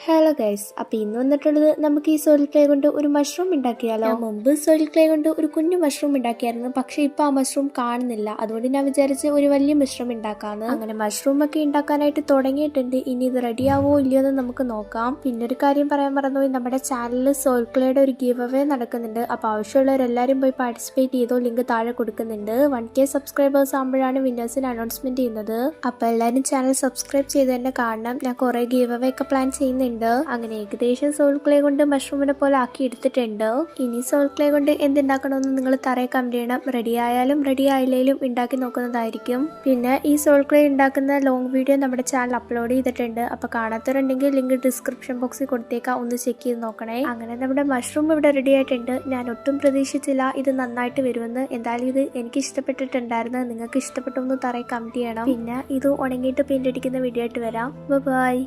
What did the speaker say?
Hello guys, അപ്പോൾ ഇന്ന് വന്നിട്ടുള്ളത് നമുക്ക് ഈ സോയിൽ ക്ലേ കൊണ്ട് ഒരു മഷ്റൂം ഉണ്ടാക്കിയാലോ. മുമ്പ് സോയിൽ ക്ലേ കൊണ്ട് ഒരു കുഞ്ഞു മഷ്റൂം ഉണ്ടാക്കിയായിരുന്നു, പക്ഷേ ഇപ്പോൾ ആ മഷ്റൂം കാണുന്നില്ല. അതുകൊണ്ട് ഞാൻ വിചാരിച്ച് ഒരു വലിയ മഷ്റൂം ഉണ്ടാക്കാന്ന്. അങ്ങനെ മഷ്റൂം ഒക്കെ ഉണ്ടാക്കാനായിട്ട് തുടങ്ങിയിട്ടുണ്ട്. ഇനി ഇത് റെഡിയാവോ ഇല്ലയോ എന്ന് നമുക്ക് നോക്കാം. പിന്നെ ഒരു കാര്യം പറയാൻ മറന്നുപോയി, നമ്മുടെ ചാനലിൽ സോയിൽ ക്ലേയുടെ ഒരു ഗിവ് അവേ നടക്കുന്നുണ്ട്. അപ്പോൾ ആവശ്യമുള്ളവരെല്ലാവരും പോയി പാർട്ടിസിപ്പേറ്റ് ചെയ്തോ. ലിങ്ക് താഴെ കൊടുക്കുന്നുണ്ട്. 1K സബ്സ്ക്രൈബേഴ്സ് ആകുമ്പോഴാണ് വിന്നേഴ്സിന് അനൗൺസ്മെന്റ് ചെയ്യുന്നത്. അപ്പോൾ എല്ലാവരും ചാനൽ സബ്സ്ക്രൈബ് ചെയ്ത് തന്നെ കാണണം. ഞാൻ കുറേ ഗിവ് അവേ ഒക്കെ പ്ലാൻ ചെയ്യുന്നുണ്ട്. അങ്ങനെ ഏകദേശം സോൾ ക്ലേ കൊണ്ട് മഷ്റൂമിനെ പോലെ ആക്കി എടുത്തിട്ടുണ്ട്. ഇനി സോൾ ക്ലേ കൊണ്ട് എന്തുണ്ടാക്കണമെന്ന് നിങ്ങൾ തറയെ കമന്റ് ചെയ്യണം. റെഡി ആയാലും റെഡി ആയില്ലേലും ഉണ്ടാക്കി നോക്കുന്നതായിരിക്കും. പിന്നെ ഈ സോൾ ക്ലേ ഉണ്ടാക്കുന്ന ലോങ് വീഡിയോ നമ്മുടെ ചാനൽ അപ്ലോഡ് ചെയ്തിട്ടുണ്ട്. അപ്പൊ കാണാത്തവരുണ്ടെങ്കിൽ ലിങ്ക് ഡിസ്ക്രിപ്ഷൻ ബോക്സിൽ കൊടുത്തേക്കാം, ഒന്ന് ചെക്ക് ചെയ്ത് നോക്കണേ. അങ്ങനെ നമ്മുടെ മഷ്റൂം ഇവിടെ റെഡി ആയിട്ടുണ്ട്. ഞാൻ ഒട്ടും പ്രതീക്ഷിച്ചില്ല ഇത് നന്നായിട്ട് വരുമെന്ന്. എന്തായാലും ഇത് എനിക്ക് ഇഷ്ടപ്പെട്ടിട്ടുണ്ടായിരുന്നു. നിങ്ങൾക്ക് ഇഷ്ടപ്പെട്ടൊന്ന് തറയെ കമന്റ് ചെയ്യണം. പിന്നെ ഇത് ഉണങ്ങിയിട്ട് പെയിന്റ് അടിക്കുന്ന വീഡിയോ ആയിട്ട് വരാം. ബൈ.